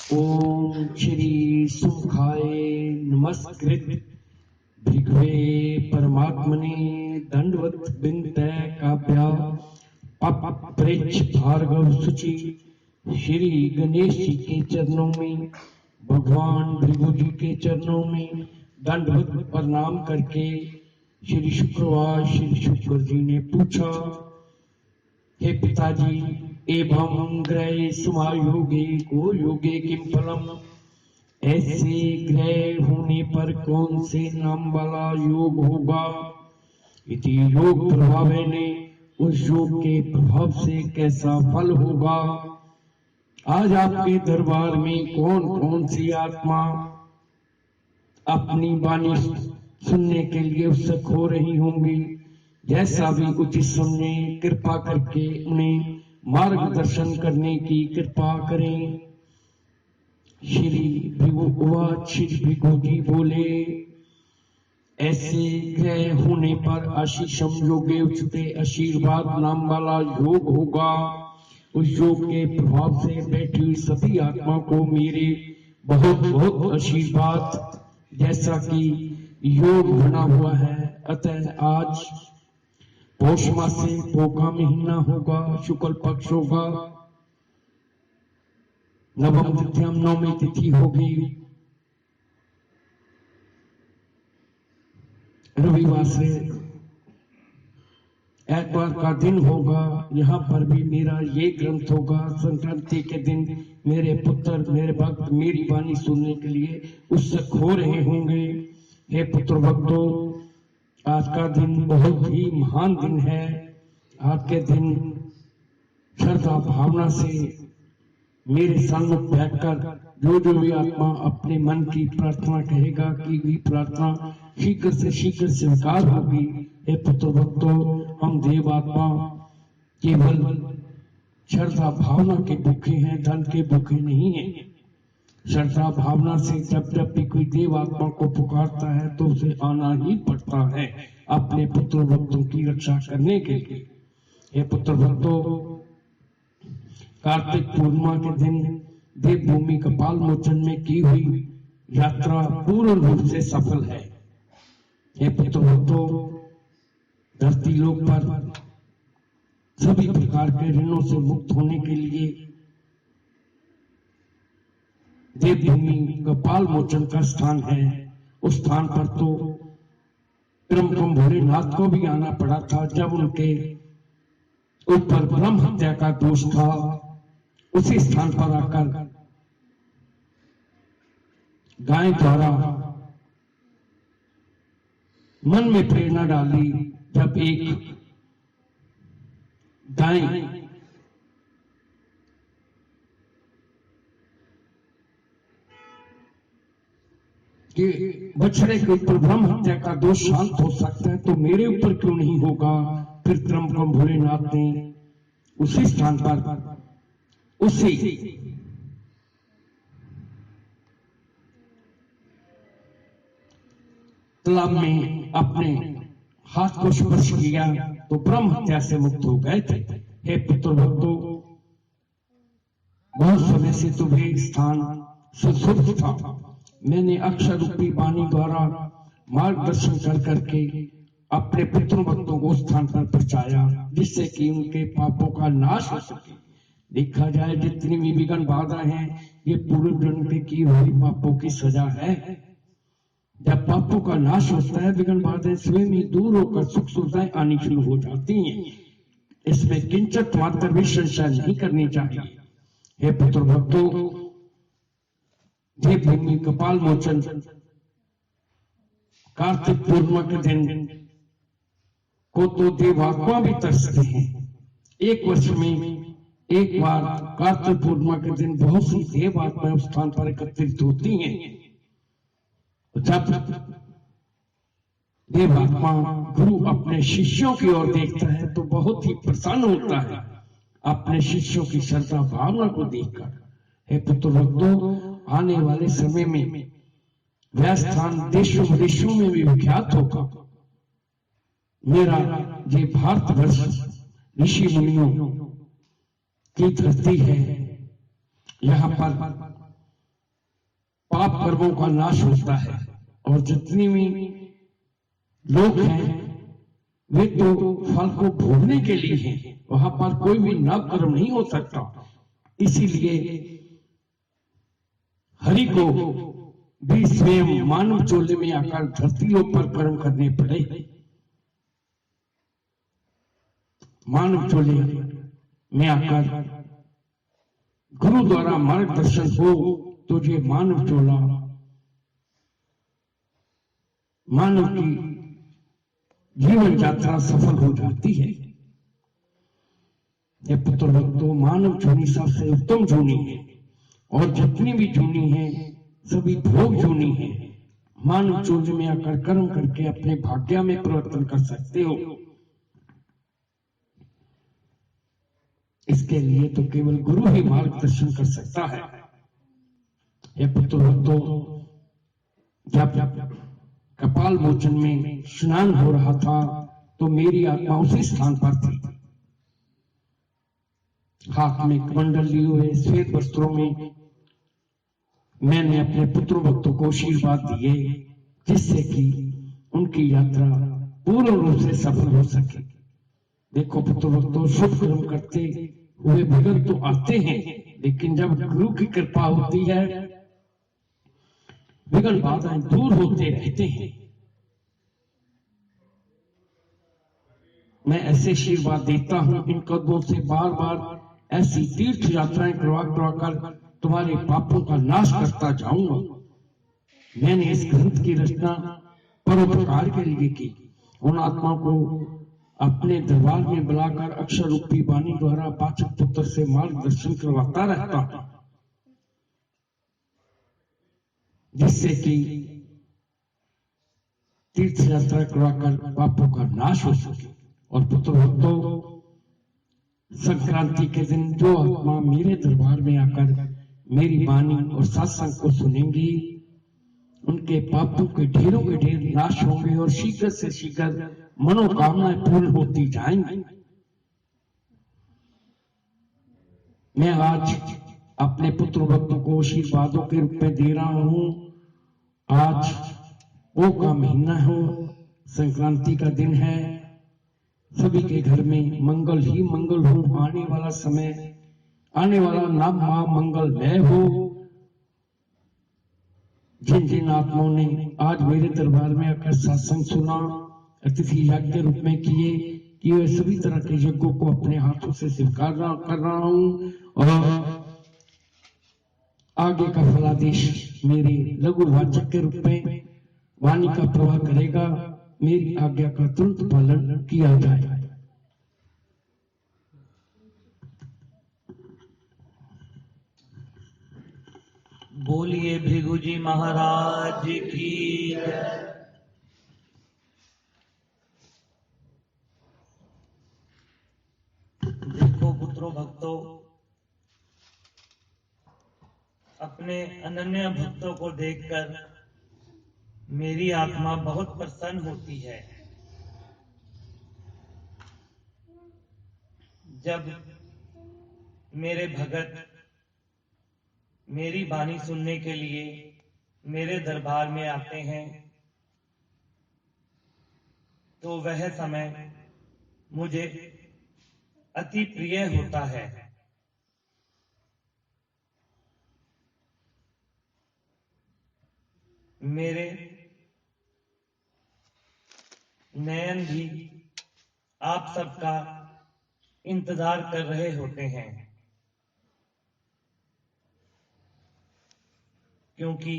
ओम श्री सुखाय नमस्कृत भिघ्वे परमात्मने दंडवत बिंदे काव्या पप्रेक्ष भार्गव शुचि श्री गणेश जी के चरणों में, भगवान भृगु जी के चरणों में दंडवत प्रणाम करके श्री शुक्र जी ने पूछा, हे पिताजी, एवं ग्रह समायोगे को योगे किम फलम, ऐसे ग्रह होने पर कौन से नाम वाला योग होगा। इति योग प्रभाव ने, उस योग के प्रभाव से कैसा फल होगा। आज आपके दरबार में कौन कौन सी आत्मा अपनी वाणी सुनने के लिए उत्सुक हो रही होंगी। जैसा भी उचित समझे कृपा करके उन्हें मार्गदर्शन करने की कृपा करें। श्री भृगु जी बोले, ऐसे ग्रह होने पर आशीषम योगे उचते आशीर्वाद नाम वाला योग होगा। उस योग के प्रभाव से बैठी हुई सभी आत्मा को मेरे बहुत बहुत आशीर्वाद। जैसा कि योग बना हुआ है, अतः आज पौष मास से पोखा महीना होगा, शुक्ल पक्ष होगा, नवम तिथियां नवमी तिथि होगी, रविवार से एतवार का दिन होगा। यहाँ पर भी मेरा ये ग्रंथ होगा। संक्रांति के दिन मेरे पुत्र मेरे भक्त मेरी वाणी सुनने के लिए उत्सुक हो रहे होंगे। हे पुत्र भक्तों, आज का दिन बहुत ही महान दिन है। आज के दिन श्रद्धा भावना से मेरे सम्मुख बैठकर जो भी आत्मा अपने मन की प्रार्थना कहेगा कि भी प्रार्थना शीघ्र से शीघ्र स्वीकार होगी। हे पुत्र भक्तों, हम देव आत्मा केवल श्रद्धा भावना के भूखे हैं, धन के भूखे नहीं हैं। श्रद्धा भावना से जब भी कोई देव आत्मा को पुकारता है तो उसे आना ही पड़ता है अपने पुत्र भक्तों की रक्षा करने के लिए। हे पुत्र भक्तों, कार्तिक पूर्णिमा के दिन देवभूमि कपाल मोचन में की हुई यात्रा पूर्ण रूप से सफल है। हे पुत्र भक्तों, धरती लोक पर सभी प्रकार के ऋणों से मुक्त होने के लिए देवभूमि कपाल मोचन का स्थान है। उस स्थान पर तो क्रम भोलेनाथ को भी आना पड़ा था जब उनके ऊपर ब्रह्म हत्या का दोष था। उसी स्थान पर आकर गाय द्वारा मन में प्रेरणा डाली। जब एक गाय कि बछड़े के ऊपर ब्रह्म हत्या का दोष शांत हो सकता है तो मेरे ऊपर क्यों नहीं होगा। फिर त्रम भोलेनाथ ने उसी स्थान पर उसी तालाब में अपने हाथ को स्पर्श किया तो ब्रह्म हत्या से मुक्त हो गए थे। हे पुत्र भक्तों, बहुत समय से तुम्हें स्थान सुसुप्त था। मैंने अक्षर रूपी वाणी द्वारा मार्गदर्शन कर करके अपने पुत्र भक्तों को स्थान पर पहुंचाया, जिससे कि उनके पापों का नाश हो सके। देखा जाए जितनी भी विघ्न बाधा है, ये पूर्व जन्म के की हुई पापों की सजा है। जब पापों का नाश होता है, विघ्न बाधाएं स्वयं ही दूर होकर सुख सुविधाएं आनी शुरू हो जाती हैं। इसमें किंचित मात्र भी संशय नहीं करनी चाहिए। हे पुत्र भक्तों, देवभूमि कपाल मोचन कार्तिक पूर्णिमा के दिन को तो देवात्मा भी तरसते हैं। एक वर्ष में एक बार कार्तिक पूर्णिमा के दिन बहुत सी देवात्माएं उस स्थान पर एकत्रित होती हैं। जब देवात्मा गुरु अपने शिष्यों की ओर देखता है तो बहुत ही प्रसन्न होता है अपने शिष्यों की श्रद्धा भावना को देखकर। हे पुत्र भक्तों, आने वाले समय में वह स्थान देशों विदेशों में भी विख्यात होगा। मेरा ये भारतवर्ष ऋषि मुनियों की धरती है। यहाँ पर पाप कर्मों का नाश होता है। और जितनी भी लोग हैं वे तो फल को भोगने के लिए हैं, वहां पर कोई भी नव कर्म नहीं हो सकता। इसीलिए हरि को भी स्वयं मानव चोले में आकर धरती पर कर्म करने पड़े। मानव चोले में आकर गुरु द्वारा मार्गदर्शन हो तो ये मानव चोला मानव की जीवन यात्रा सफल हो जाती है। ये पुत्र भक्तों, मानव जूनी सबसे उत्तम जूनी है और जितनी भी जूनी है सभी भोग जूनी है। मानव चोले में आकर कर्म करके अपने भाग्य में परिवर्तन कर सकते हो। इसके लिए तो केवल गुरु ही मार्गदर्शन कर सकता है। ये पुत्र भक्तों, जब कपाल मोचन में स्नान हो रहा था तो मेरी आत्मा उसी स्थान पर थी। हाथ में कमंडल लिए हुए श्वेत वस्त्रों में मैंने अपने पुत्र भक्तों को आशीर्वाद दिए, जिससे कि उनकी यात्रा पूर्ण रूप से सफल हो सके। देखो पुत्र भक्तों, शुभ कर्म करते हुए विघ्न तो आते हैं, लेकिन जब गुरु की कृपा होती है विघ्न बाधाएं दूर होते रहते हैं। मैं ऐसे आशीर्वाद देता हूं, इन कदमों से बार बार ऐसी तीर्थ यात्राएं करवा कर तुम्हारे पापों का नाश करता जाऊंगा। मैंने इस ग्रंथ की रचना परोपकार के लिए की। उन आत्माओं को अपने दरबार में बुलाकर अक्षर रूपी वाणी द्वारा पाचक पुत्र से मार्गदर्शन करवाता रहता हूं, जिससे कि तीर्थ यात्रा करवाकर पापों का नाश हो सके। और पुत्र भक्तों, संक्रांति के दिन जो आत्मा मेरे दरबार में आकर मेरी वाणी और सत्संग को सुनेंगी, उनके पापों के ढेरों के ढेर नाश होंगे और शीघ्र से शीघ्र मनोकामनाएं पूर्ण होती जाएंगी। मैं आज अपने पुत्र भक्तों को आशीर्वादों के रूप में दे रहा हूं। आज पो का महीना हो, संक्रांति का दिन है। सभी के घर में मंगल ही मंगल हो। आने वाला समय, आने वाला नव माह मंगलमय हो। जिन जिन आत्माओं ने आज मेरे दरबार में आकर सत्संग सुना, अतिथि यज्ञ के रूप में किए हुए सभी तरह के यज्ञों को अपने हाथों से स्वीकार कर रहा हूं और आगे का फलादेश मेरे लघु वाचक के रूप में वाणी का प्रवाह करेगा। मेरी आज्ञा का तुरंत पालन किया जाए। बोलिए भृगु जी महाराज की। देखो पुत्रों भक्तों, अपने अनन्य भक्तों को देखकर मेरी आत्मा बहुत प्रसन्न होती है। जब मेरे भगत मेरी वाणी सुनने के लिए मेरे दरबार में आते हैं तो वह समय मुझे अति प्रिय होता है। मेरे नयन भी आप सबका इंतजार कर रहे होते हैं, क्योंकि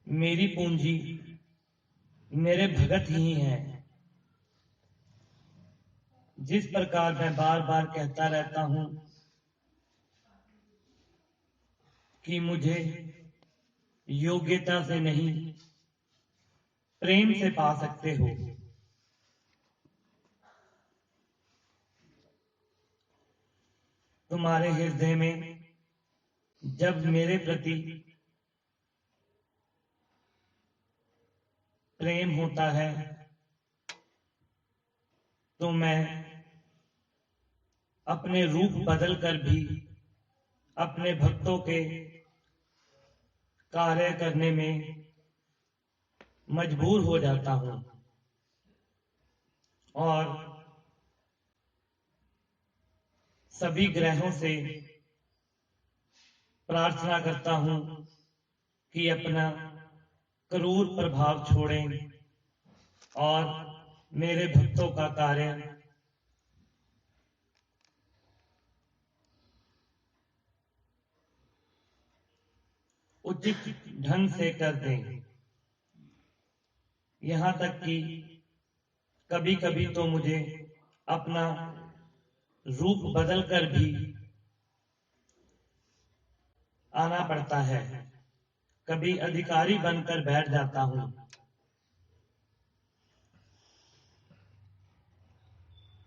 मेरी पूंजी मेरे भगत ही हैं। जिस प्रकार मैं बार बार कहता रहता हूं कि मुझे योग्यता से नहीं प्रेम से पा सकते हो, तुम्हारे हृदय में जब मेरे प्रति प्रेम होता है तो मैं अपने रूप बदल कर भी अपने भक्तों के कार्य करने में मजबूर हो जाता हूं और सभी ग्रहों से प्रार्थना करता हूं कि अपना क्रूर प्रभाव छोड़ें और मेरे भक्तों का कार्य उचित ढंग से कर दें। यहां तक कि कभी कभी तो मुझे अपना रूप बदलकर भी आना पड़ता है। कभी अधिकारी बनकर बैठ जाता हूं।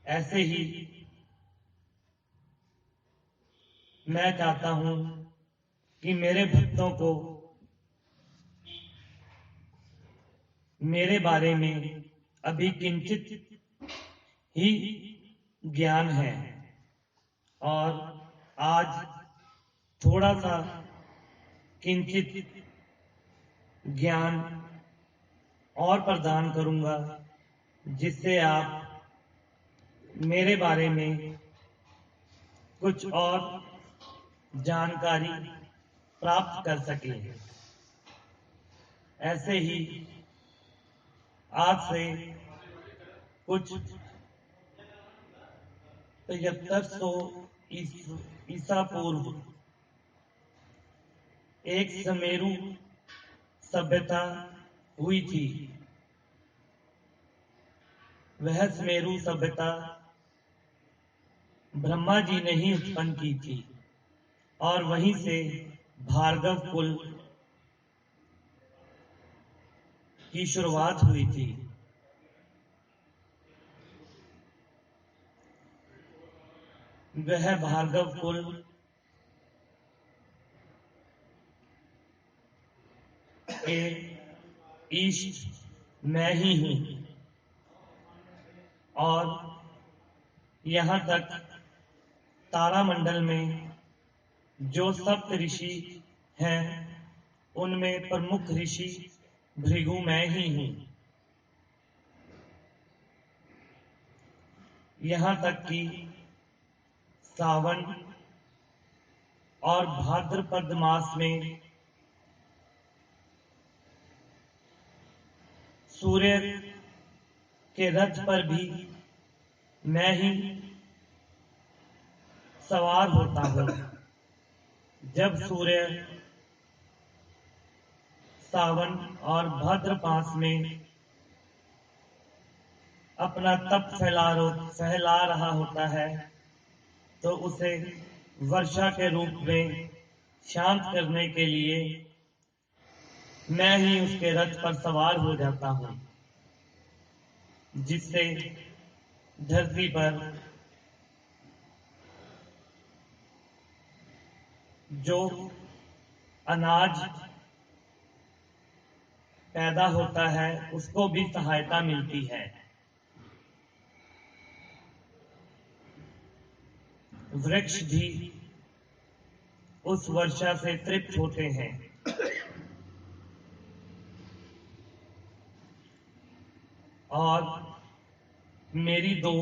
ऐसे ही मैं चाहता हूं कि मेरे भक्तों को मेरे बारे में अभी किंचित ही ज्ञान है और आज थोड़ा सा किंचित ज्ञान और प्रदान करूंगा, जिससे आप मेरे बारे में कुछ और जानकारी प्राप्त कर सकें। ऐसे ही आज से कुछ 7300 ईसा पूर्व एक सुमेरु सभ्यता हुई थी। वह सुमेरु सभ्यता ब्रह्मा जी ने ही उत्पन्न की थी और वहीं से भार्गव कुल की शुरुआत हुई थी। वह भार्गव कुल के ईष्ट मैं ही हूं और यहां तक तारामंडल में जो सप्त ऋषि हैं उनमें प्रमुख ऋषि भृगु मैं ही हूं। यहां तक कि सावन और भाद्रपद मास में सूर्य के रथ पर भी मैं ही सवार होता हूं। जब सूर्य सावन और भाद्र मास में अपना तप फैला रहा होता है तो उसे वर्षा के रूप में शांत करने के लिए मैं ही उसके रथ पर सवार हो जाता हूं, जिससे धरती पर जो अनाज पैदा होता है उसको भी सहायता मिलती है। वृक्ष भी उस वर्षा से तृप्त होते हैं और मेरी 2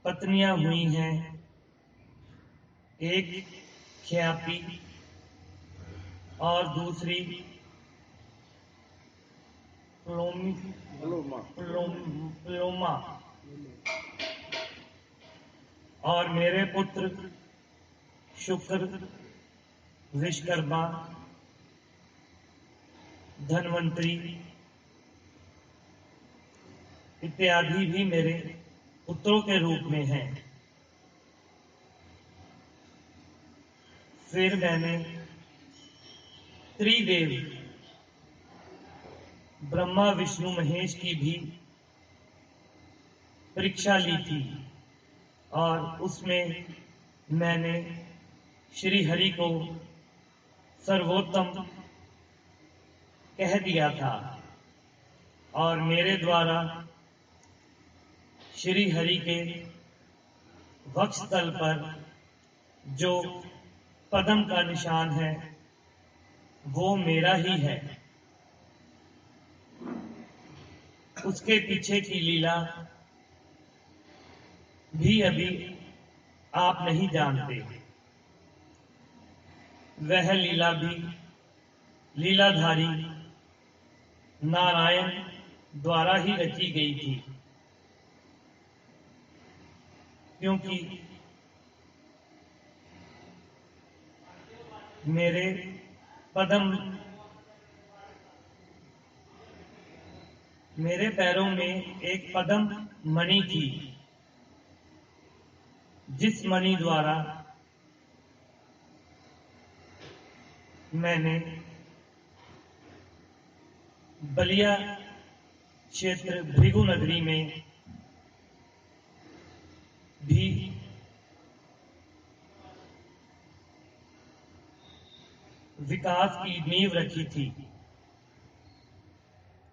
पत्नियां हुई हैं, एक ख्यापी और दूसरी प्लोमा और मेरे पुत्र शुक्र, विश्वकर्मा, धनवंतरी इत्यादि भी मेरे पुत्रों के रूप में हैं। फिर मैंने त्रिदेव ब्रह्मा विष्णु महेश की भी परीक्षा ली थी और उसमें मैंने श्री हरि को सर्वोत्तम कह दिया था और मेरे द्वारा श्री हरि के वक्षस्थल पर जो पद्म का निशान है वो मेरा ही है। उसके पीछे की लीला भी अभी आप नहीं जानते। वह लीला भी लीलाधारी नारायण द्वारा ही रची गई थी, क्योंकि मेरे पैरों में एक पदम मणि थी, जिस मणि द्वारा मैंने बलिया क्षेत्र भृगु नगरी में भी विकास की नींव रखी थी।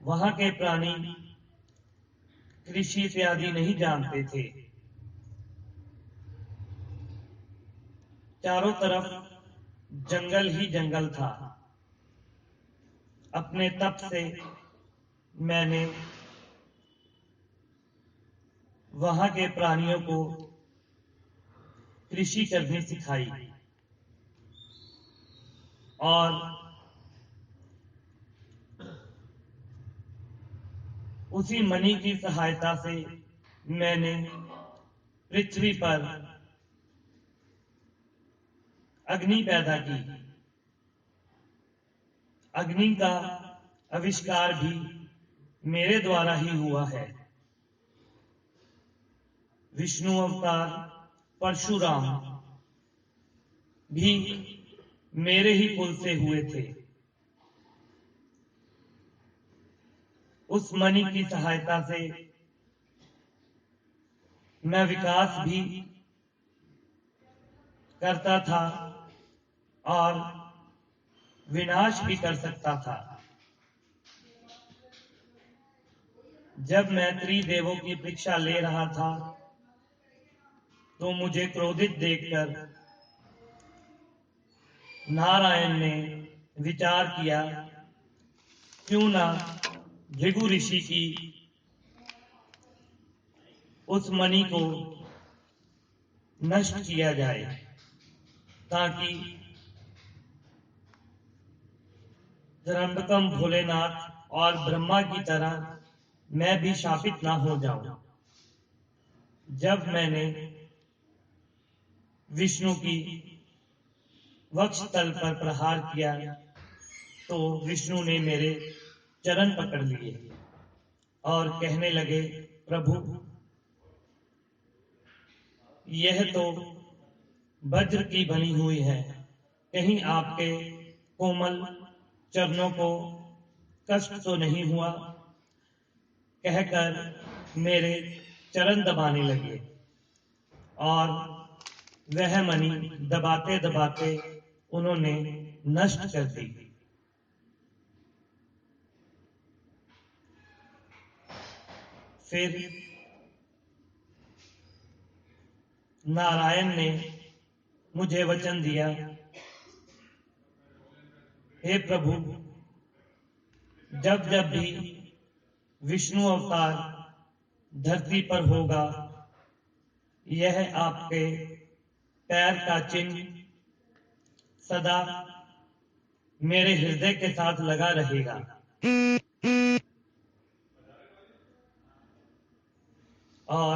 वहां के प्राणी कृषि इत्यादि नहीं जानते थे। चारों तरफ जंगल ही जंगल था। अपने तप से मैंने वहां के प्राणियों को कृषि करनी सिखाई और उसी मणि की सहायता से मैंने पृथ्वी पर अग्नि पैदा की। अग्नि का आविष्कार भी मेरे द्वारा ही हुआ है। विष्णु अवतार परशुराम भी मेरे ही कुल से हुए थे। उस मणि की सहायता से मैं विकास भी करता था और विनाश भी कर सकता था। जब मैं त्रिदेवों की परीक्षा ले रहा था तो मुझे क्रोधित देखकर नारायण ने विचार किया, क्यों ना भृगु ऋषि की उस मणि को नष्ट किया जाए, ताकि त्र्यंबकम भोलेनाथ और ब्रह्मा की तरह मैं भी शापित ना हो जाऊं। जब मैंने विष्णु की वक्ष तल पर प्रहार किया तो विष्णु ने मेरे चरण पकड़ लिए और कहने लगे, प्रभु, यह तो वज्र की बनी हुई है, कहीं आपके कोमल चरणों को कष्ट तो नहीं हुआ? कहकर मेरे चरण दबाने लगे और वह मणि दबाते दबाते उन्होंने नष्ट कर दी। फिर नारायण ने मुझे वचन दिया, हे प्रभु, जब जब भी विष्णु अवतार धरती पर होगा, यह आपके पैर का चिन्ह सदा मेरे हृदय के साथ लगा रहेगा। और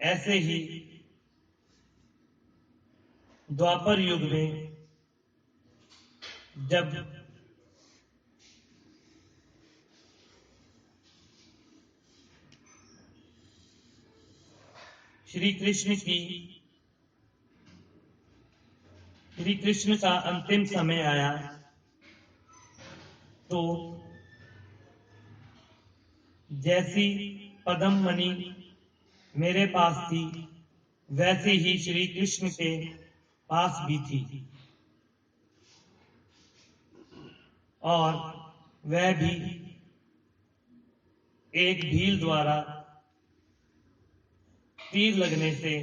ऐसे ही द्वापर युग में जब श्री कृष्ण का अंतिम समय आया तो जैसी पद्म मणि मेरे पास थी, वैसे ही श्री कृष्ण के पास भी थी, और वह भी एक भील द्वारा तीर लगने से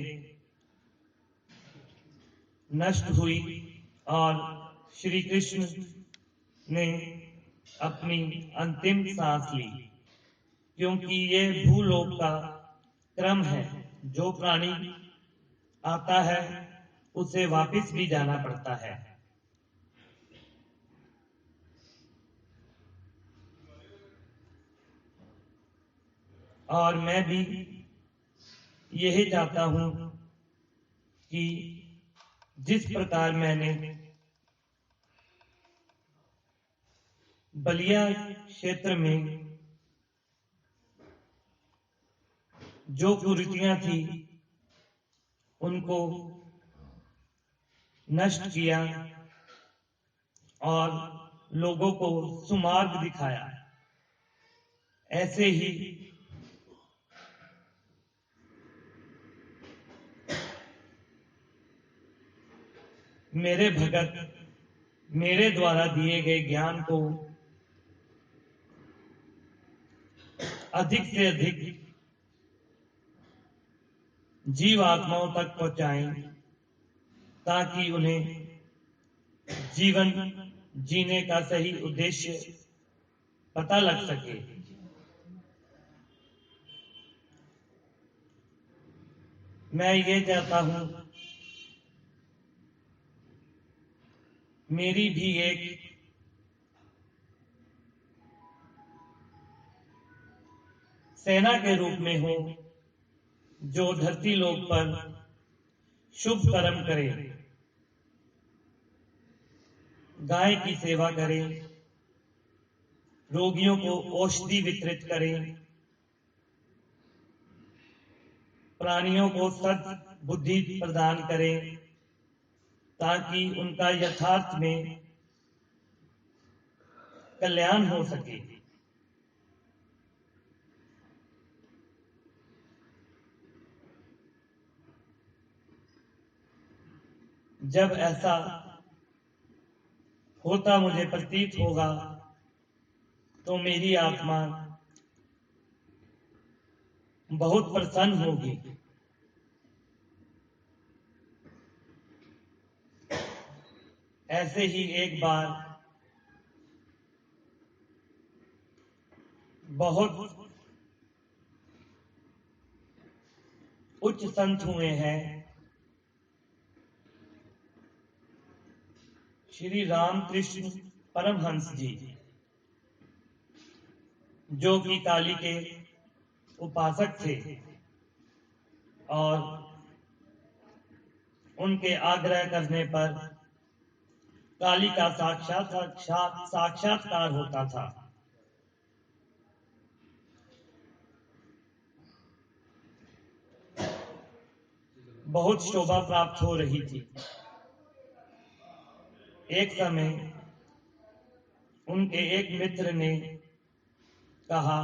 नष्ट हुई और श्री कृष्ण ने अपनी अंतिम सांस ली, क्योंकि ये भूलोक का क्रम है। जो प्राणी आता है उसे वापस भी जाना पड़ता है। और मैं भी यही चाहता हूं कि जिस प्रकार मैंने बलिया क्षेत्र में जो कुरीतियां थी उनको नष्ट किया और लोगों को सुमार्ग दिखाया, ऐसे ही मेरे भगत मेरे द्वारा दिए गए ज्ञान को अधिक से अधिक जीव आत्माओं तक पहुंचाएं, ताकि उन्हें जीवन जीने का सही उद्देश्य पता लग सके। मैं ये चाहता हूं मेरी भी एक सेना के रूप में हो, जो धरती लोक पर शुभ कर्म करे, गाय की सेवा करे, रोगियों को औषधि वितरित करे, प्राणियों को सद्बुद्धि प्रदान करे, ताकि उनका यथार्थ में कल्याण हो सके। जब ऐसा होता मुझे प्रतीत होगा तो मेरी आत्मा बहुत प्रसन्न होगी। ऐसे ही एक बार बहुत उच्च संत हुए हैं, श्री रामकृष्ण परमहंस जी, जो कि काली के उपासक थे, और उनके आग्रह करने पर काली का साक्षात्कार होता था। बहुत शोभा प्राप्त हो रही थी। एक समय उनके एक मित्र ने कहा,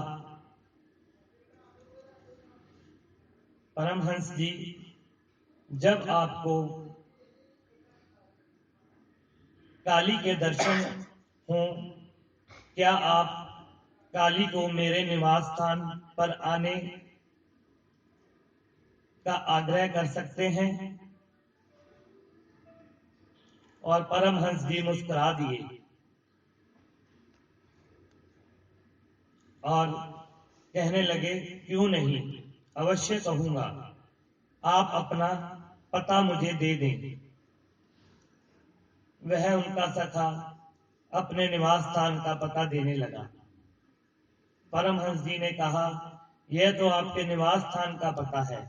परमहंस जी, जब आपको काली के दर्शन हों, क्या आप काली को मेरे निवास स्थान पर आने का आग्रह कर सकते हैं? और परमहंस जी मुस्कुरा दिए और कहने लगे, क्यों नहीं, अवश्य कहूंगा, आप अपना पता मुझे दे दें। वह उनका सखा अपने निवास स्थान का पता देने लगा। परमहंस जी ने कहा, यह तो आपके निवास स्थान का पता है,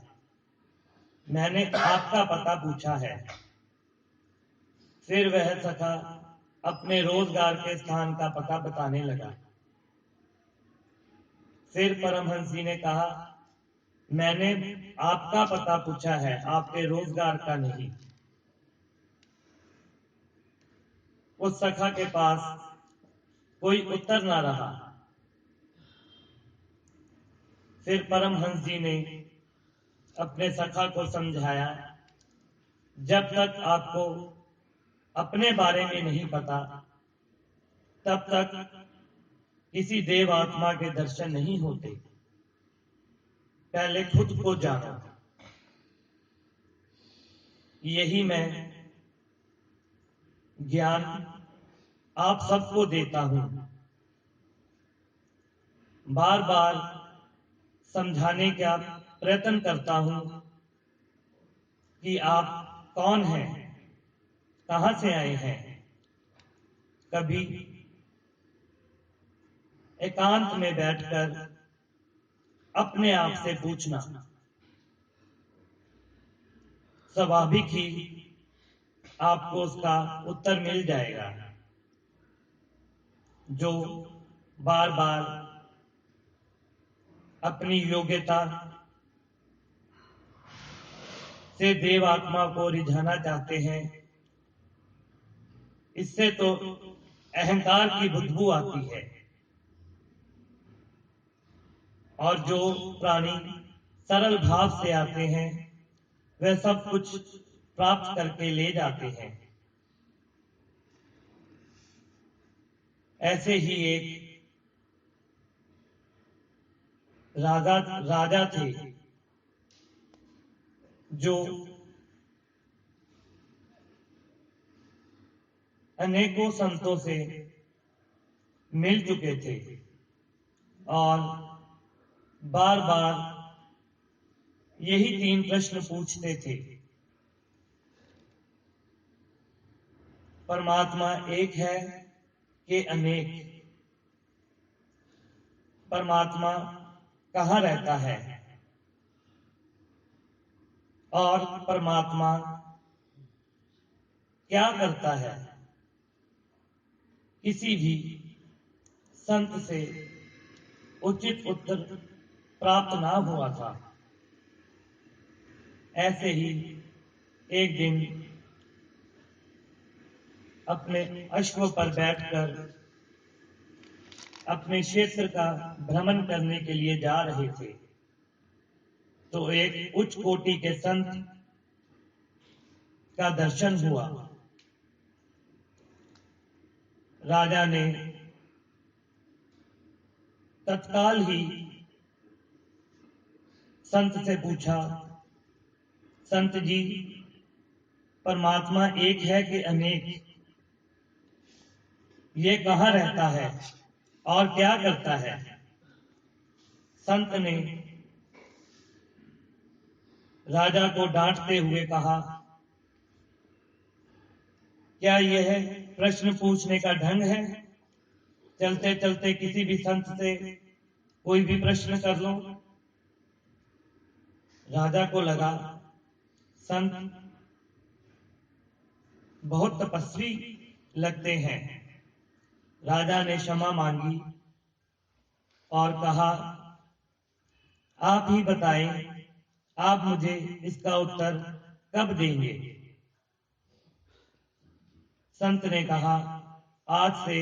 मैंने आपका पता पूछा है। फिर वह सखा अपने रोजगार के स्थान का पता बताने लगा। फिर परमहंस जी ने कहा, मैंने आपका पता पूछा है, आपके रोजगार का नहीं। उस सखा के पास कोई उत्तर ना रहा। फिर परमहंस जी ने अपने सखा को समझाया, जब तक आपको अपने बारे में नहीं पता, तब तक किसी देव आत्मा के दर्शन नहीं होते। पहले खुद को जानो। यही मैं ज्ञान आप सबको देता हूं। बार बार समझाने का प्रयत्न करता हूं कि आप कौन हैं, कहां से आए हैं। कभी एकांत में बैठकर अपने आप से पूछना, स्वाभाविक ही आपको उसका उत्तर मिल जाएगा। जो बार बार अपनी योग्यता से देव आत्मा को रिझाना चाहते हैं, इससे तो अहंकार की बदबू आती है। और जो प्राणी सरल भाव से आते हैं वे सब कुछ प्राप्त करके ले जाते हैं। ऐसे ही एक राजा थे जो अनेकों संतों से मिल चुके थे और बार बार यही 3 प्रश्न पूछते थे। परमात्मा एक है कि अनेक? परमात्मा कहाँ रहता है? और परमात्मा क्या करता है? किसी भी संत से उचित उत्तर प्राप्त ना हुआ था। ऐसे ही एक दिन अपने अश्व पर बैठकर अपने क्षेत्र का भ्रमण करने के लिए जा रहे थे, तो एक उच्च कोटि के संत का दर्शन हुआ। राजा ने तत्काल ही संत से पूछा, संत जी, परमात्मा एक है कि अनेक? ये कहाँ रहता है और क्या करता है? संत ने राजा को डांटते हुए कहा, क्या यह प्रश्न पूछने का ढंग है? चलते चलते किसी भी संत से कोई भी प्रश्न कर लो। राजा को लगा संत बहुत तपस्वी लगते हैं। राजा ने क्षमा मांगी और कहा, आप ही बताएं, आप मुझे इसका उत्तर कब देंगे? संत ने कहा, आज से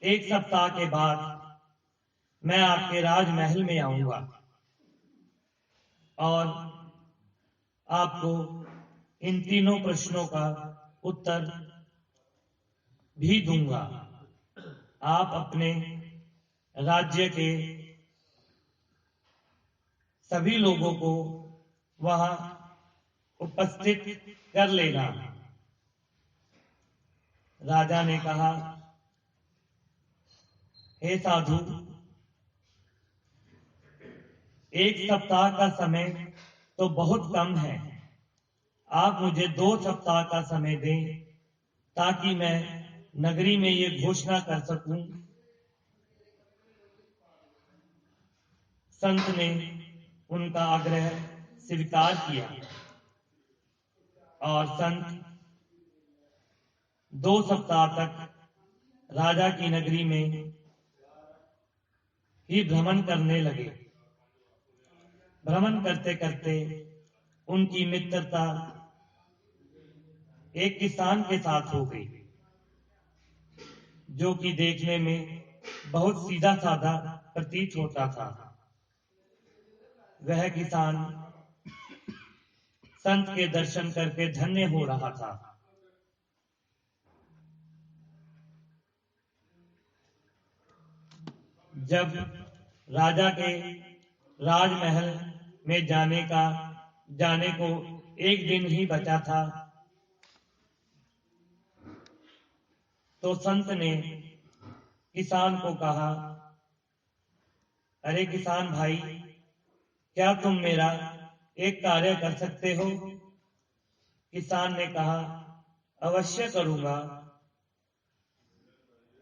1 सप्ताह के बाद मैं आपके राजमहल में आऊंगा और आपको इन 3 प्रश्नों का उत्तर भी दूंगा। आप अपने राज्य के सभी लोगों को वहां उपस्थित कर लेना। राजा ने कहा, हे साधु, 1 सप्ताह का समय तो बहुत कम है। आप मुझे 2 सप्ताह का समय दें ताकि मैं नगरी में ये घोषणा कर सकूं। संत ने उनका आग्रह स्वीकार किया और संत 2 सप्ताह तक राजा की नगरी में ही भ्रमण करने लगे। भ्रमण करते करते उनकी मित्रता एक किसान के साथ हो गई, जो कि देखने में बहुत सीधा साधा प्रतीत होता था। वह किसान संत के दर्शन करके धन्य हो रहा था। जब राजा के राजमहल में जाने को 1 दिन ही बचा था, तो संत ने किसान को कहा, अरे किसान भाई, क्या तुम मेरा एक कार्य कर सकते हो? किसान ने कहा, अवश्य करूंगा।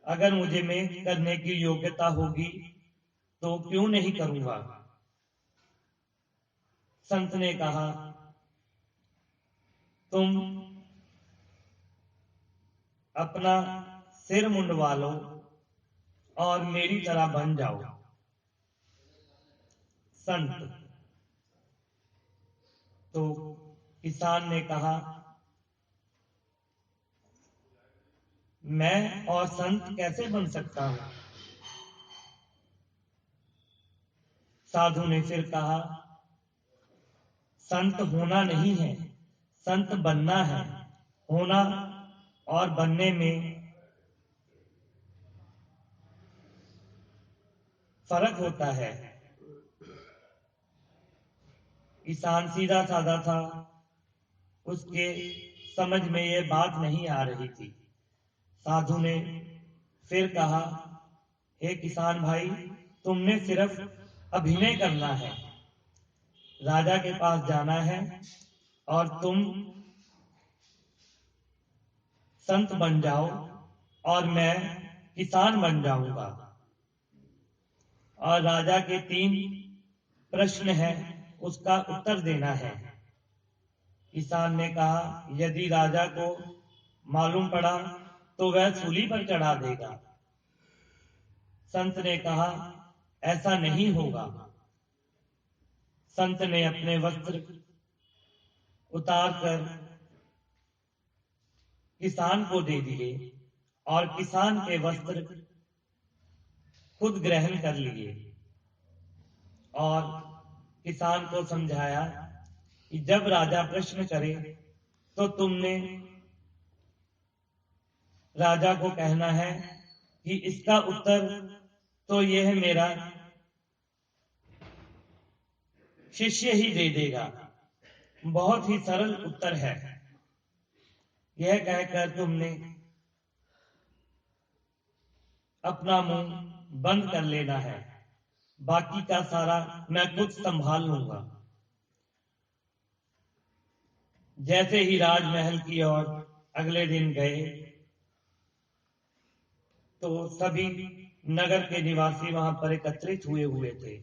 अगर मुझे में करने की योग्यता होगी तो क्यों नहीं करूंगा। संत ने कहा, तुम अपना सिर मुंडवा लो और मेरी तरह बन जाओ। संत तो किसान ने कहा, मैं और संत कैसे बन सकता हूं? साधु ने फिर कहा, संत होना नहीं है, संत बनना है। होना और बनने में फर्क होता है। किसान सीधा साधा था, उसके समझ में यह बात नहीं आ रही थी। साधु ने फिर कहा, हे किसान भाई, तुमने सिर्फ अभिनय करना है। राजा के पास जाना है और तुम संत बन जाओ और मैं किसान बन जाऊंगा। और राजा के 3 प्रश्न हैं, उसका उत्तर देना है। किसान ने कहा, यदि राजा को मालूम पड़ा तो वह सूली पर चढ़ा देगा। संत ने कहा, ऐसा नहीं होगा। संत ने अपने वस्त्र उतारकर किसान को दे दिए और किसान के वस्त्र खुद ग्रहण कर लिए और किसान को समझाया कि जब राजा प्रश्न करे तो तुमने राजा को कहना है कि इसका उत्तर तो यह मेरा शिष्य ही दे देगा, बहुत ही सरल उत्तर है। यह कहकर तुमने अपना मुंह बंद कर लेना है, बाकी का सारा मैं खुद संभाल लूंगा। जैसे ही राजमहल की ओर अगले दिन गए तो सभी नगर के निवासी वहां पर एकत्रित हुए थे।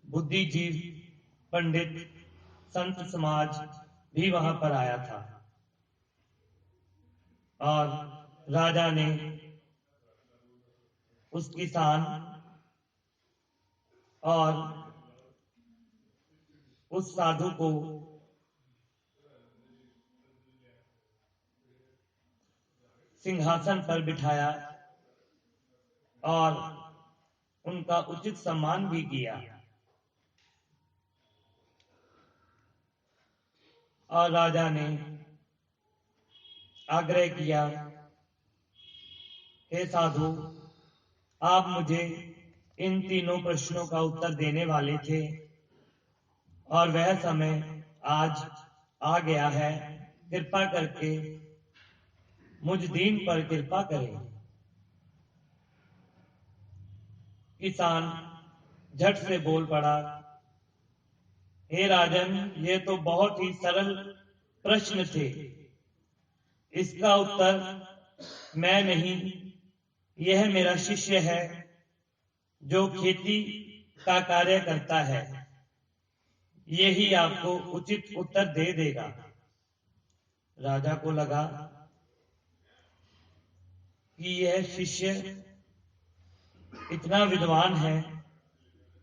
बुद्धिजीव, पंडित, संत समाज भी वहां पर आया था और राजा ने उस किसान और उस साधु को सिंहासन पर बिठाया और उनका उचित सम्मान भी किया। और राजा ने आग्रह किया, हे साधु, आप मुझे इन 3 प्रश्नों का उत्तर देने वाले थे और वह समय आज आ गया है। कृपा करके मुझ दीन पर कृपा करें। किसान झट से बोल पड़ा, हे राजन, ये तो बहुत ही सरल प्रश्न थे। इसका उत्तर मैं नहीं, यह मेरा शिष्य है जो खेती का कार्य करता है, यही आपको उचित उत्तर दे देगा। राजा को लगा कि यह शिष्य इतना विद्वान है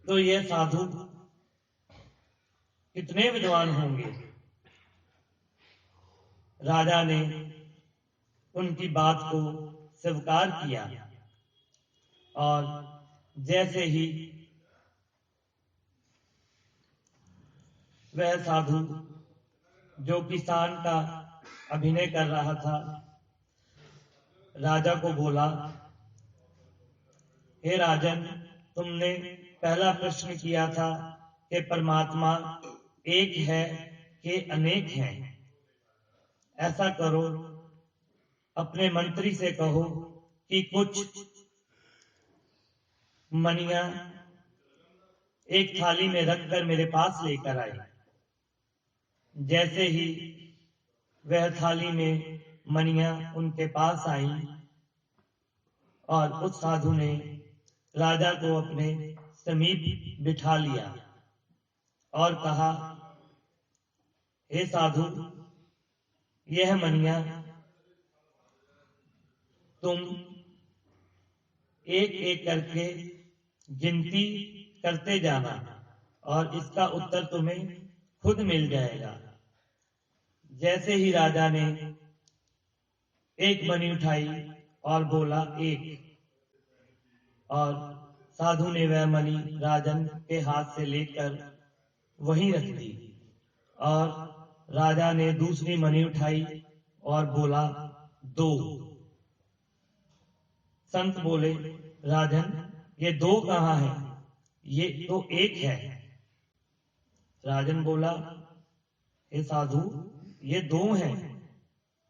तो यह साधु कितने विद्वान होंगे। राजा ने उनकी बात को स्वीकार किया और जैसे ही वह साधु जो किसान का अभिनय कर रहा था राजा को बोला, हे राजन, तुमने पहला प्रश्न किया था कि परमात्मा एक है कि अनेक हैं। ऐसा करो अपने मंत्री से कहो कि कुछ मणियां एक थाली में रखकर मेरे पास लेकर आए। जैसे ही वह थाली में मणियां उनके पास आई और उस साधु ने राजा को अपने समीप बिठा लिया और कहा, हे साधु, यह मणियां तुम एक एक करके गिनती करते जाना और इसका उत्तर तुम्हें खुद मिल जाएगा। जैसे ही राजा ने एक मणि उठाई और बोला एक, और साधु ने वह मणि राजन के हाथ से लेकर वहीं रख दी और राजा ने दूसरी मणि उठाई और बोला दो। संत बोले, राजन, ये दो कहाँ है? ये तो एक है। राजन बोला, हे साधु, ये दो हैं।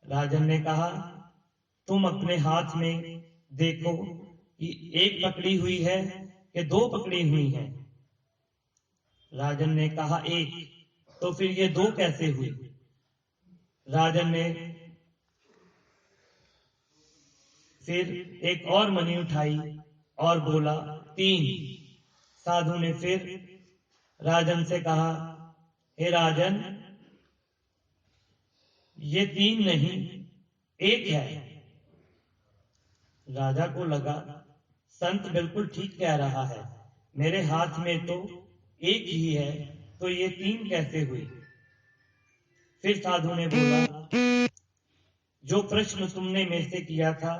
राजन ने कहा, तुम अपने हाथ में देखो कि एक पकड़ी हुई है कि दो पकड़ी हुई है। राजन ने कहा एक, तो फिर ये दो कैसे हुई? राजन ने फिर एक और मणि उठाई और बोला तीन। साधु ने फिर राजन से कहा, हे राजन, ये तीन नहीं, एक है। राजा को लगा, संत बिल्कुल ठीक कह रहा है, मेरे हाथ में तो एक ही है, तो ये तीन कैसे हुई? फिर साधु ने बोला, जो प्रश्न तुमने मेरे से किया था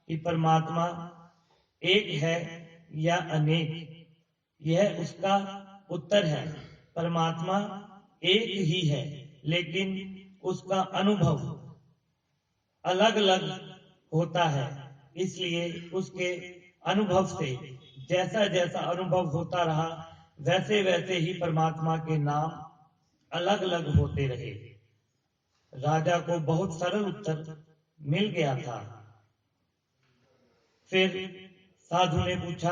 कि परमात्मा एक है या अनेक, यह उसका उत्तर है। परमात्मा एक ही है, लेकिन उसका अनुभव अलग अलग होता है। इसलिए उसके अनुभव से जैसा जैसा अनुभव होता रहा, वैसे वैसे ही परमात्मा के नाम अलग अलग होते रहे। राजा को बहुत सरल उत्तर मिल गया था। फिर साधु ने पूछा,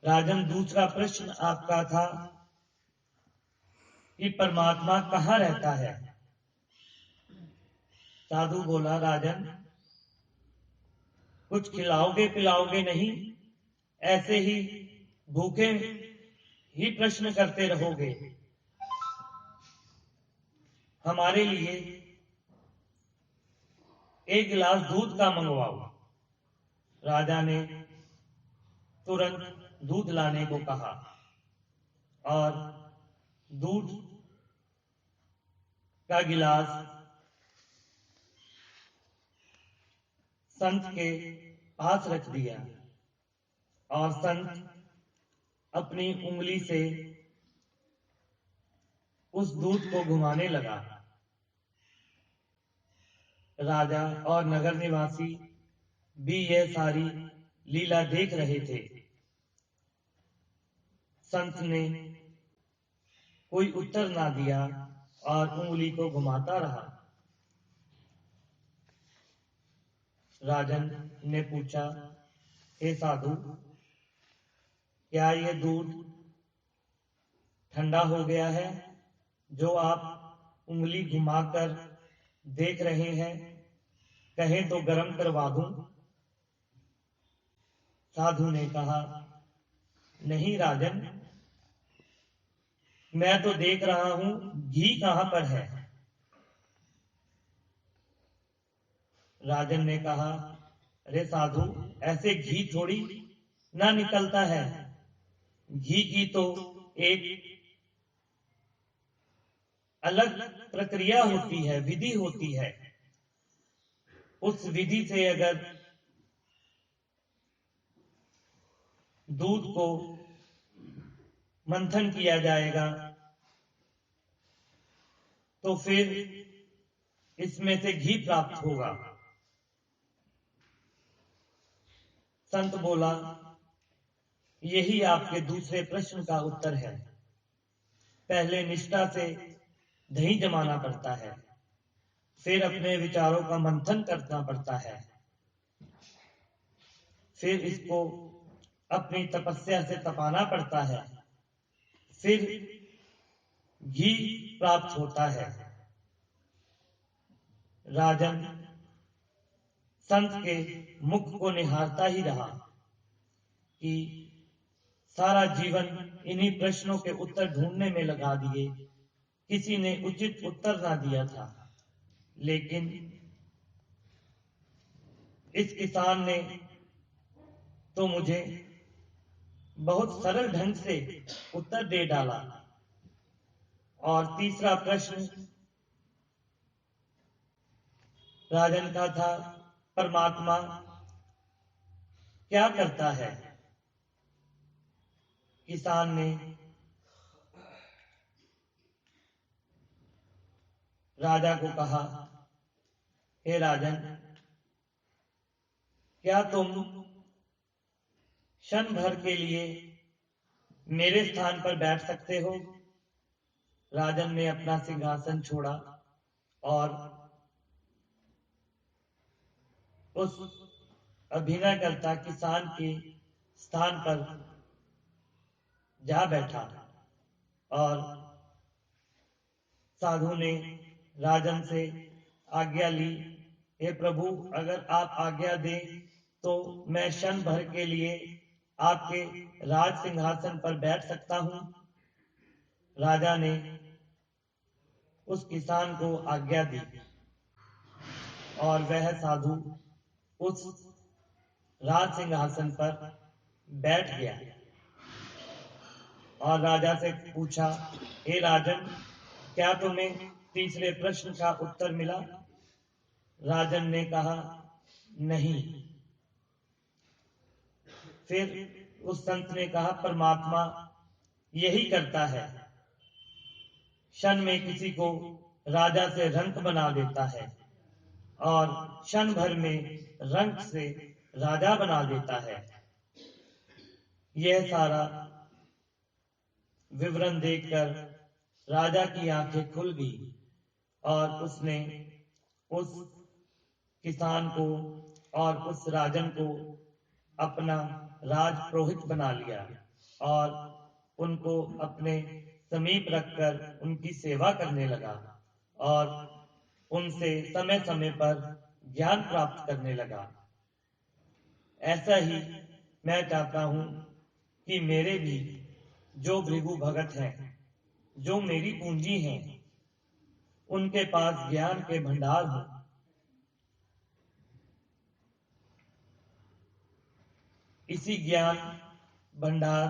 राजन, दूसरा प्रश्न आपका था कि परमात्मा कहाँ रहता है? साधु बोला, राजन, कुछ खिलाओगे पिलाओगे नहीं, ऐसे ही भूखे ही प्रश्न करते रहोगे? हमारे लिए एक गिलास दूध का मंगवाओ। राजा ने तुरंत दूध लाने को कहा और दूध का गिलास संत के पास रख दिया और संत अपनी उंगली से उस दूध को घुमाने लगा। राजा और नगर निवासी भी यह सारी लीला देख रहे थे। संत ने कोई उत्तर ना दिया और उंगली को घुमाता रहा। राजन ने पूछा, हे साधु, क्या ये दूध ठंडा हो गया है जो आप उंगली घुमाकर देख रहे हैं? कहें तो गर्म करवा दूं? साधु ने कहा, नहीं राजन, मैं तो देख रहा हूं घी कहां पर है। राजन ने कहा, अरे साधु, ऐसे घी थोड़ी ना निकलता है। घी की तो एक अलग प्रक्रिया होती है, विधि होती है। उस विधि से अगर दूध को मंथन किया जाएगा तो फिर इसमें से घी प्राप्त होगा। संत बोला, यही आपके दूसरे प्रश्न का उत्तर है। पहले निष्ठा से दही जमाना पड़ता है, फिर अपने विचारों का मंथन करना पड़ता है, फिर इसको अपनी तपस्या से तपाना पड़ता है, फिर घी प्राप्त होता है। राजन संत के मुख को निहारता ही रहा कि सारा जीवन इन्हीं प्रश्नों के उत्तर ढूंढने में लगा दिए, किसी ने उचित उत्तर ना दिया था। लेकिन इस किसान ने तो मुझे बहुत सरल ढंग से उत्तर दे डाला। और तीसरा प्रश्न राजन का था, परमात्मा क्या करता है? किसान ने राजा को कहा, हे राजन, क्या तुम क्षण भर के लिए मेरे स्थान पर बैठ सकते हो? राजन ने अपना सिंहासन छोड़ा और उस अभिनयकर्ता किसान के स्थान पर जा बैठा। और साधु ने राजन से आज्ञा ली, हे प्रभु, अगर आप आज्ञा दें तो मैं क्षण भर के लिए आपके राज सिंहासन पर बैठ सकता हूं। राजा ने उस किसान को आज्ञा दी और वह साधु उस राज सिंहासन पर बैठ गया। और राजा से पूछा, हे राजन, क्या तुम्हें तीसरे प्रश्न का उत्तर मिला? राजन ने कहा, नहीं। फिर उस संत ने कहा, परमात्मा यही करता है, क्षण में किसी को राजा से रंक बना देता है और क्षण भर में रंक से राजा बना देता है। यह सारा विवरण देखकर राजा की आंखें खुल गई और उसने उस किसान को और उस राजन को अपना राजपुरोहित बना लिया और उनको अपने समीप रखकर उनकी सेवा करने लगा और उनसे समय समय पर ज्ञान प्राप्त करने लगा। ऐसा ही मैं चाहता हूं कि मेरे भी जो भृगु भगत हैं, जो मेरी पूंजी हैं, उनके पास ज्ञान के भंडार हो। इसी ज्ञान भंडार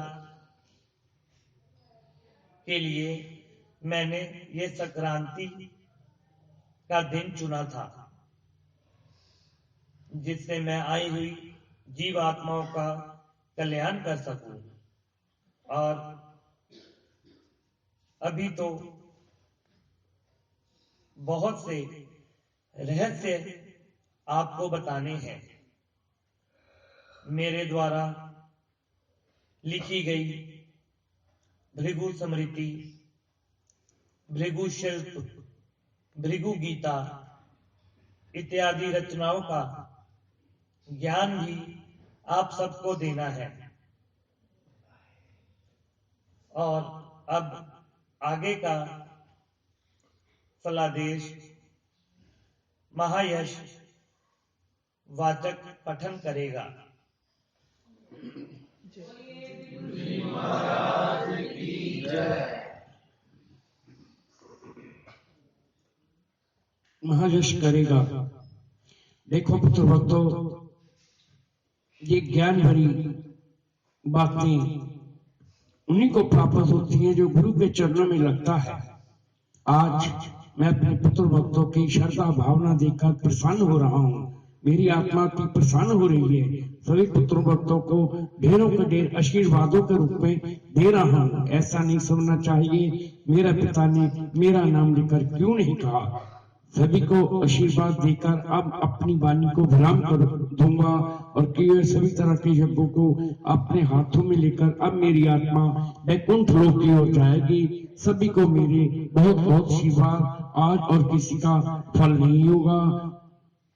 के लिए मैंने ये संक्रांति का दिन चुना था, जिससे मैं आई हुई जीवात्माओं का कल्याण कर सकूं। और अभी तो बहुत से रहस्य आपको बताने हैं। मेरे द्वारा लिखी गई भृगु स्मृति, भृगु शिल्प, भृगु गीता इत्यादि रचनाओं का ज्ञान भी आप सबको देना है। और अब आगे का फलादेश महायश वाचक पठन करेगा। महाराज की जय। महायश करेगा। देखो पुत्र भक्तों, ये ज्ञान भरी बातें उन्हीं को प्राप्त होती हैं जो गुरु के चरणों में लगता है। आज मैं अपने पुत्र भक्तों की श्रद्धा भावना देखकर प्रसन्न हो रहा हूँ। मेरी आत्मा की प्रसन्न हो रही है। सभी पुत्र भक्तों को ढेरों के ढेर आशीर्वादों के रूप में दे रहा हूँ। ऐसा नहीं समझना चाहिए मेरा पिता ने मेरा नाम लेकर क्यों नहीं कहा। सभी को आशीर्वाद देकर अब अपनी वाणी को विराम कर दूंगा और किए सभी तरह के यज्ञों को अपने हाथों में लेकर अब मेरी आत्मा वैकुंठ लोक की ओर जाएगी। सभी को मेरे बहुत बहुत आशीर्वाद आज और किसी का फल नहीं होगा।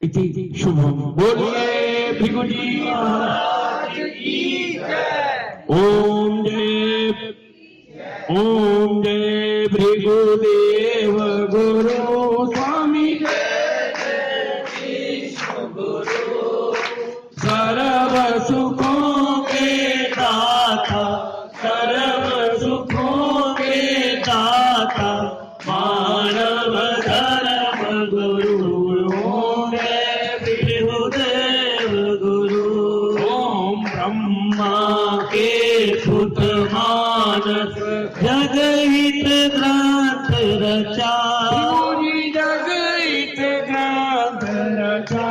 इति शुभम। बोलिए भृगु जी महाराज की जय। ओम जय भृगुदेव गुरु स्वामी सर्व सुखों के दाता, सर्व सुखों के दाता, मानव धर्म गुरु। ओम जय भृगुदेव गुरु। ओम ब्रह्मा के सुत मानस जगहित ग्रंथ रचा, जगहित ग्रंथ रचा।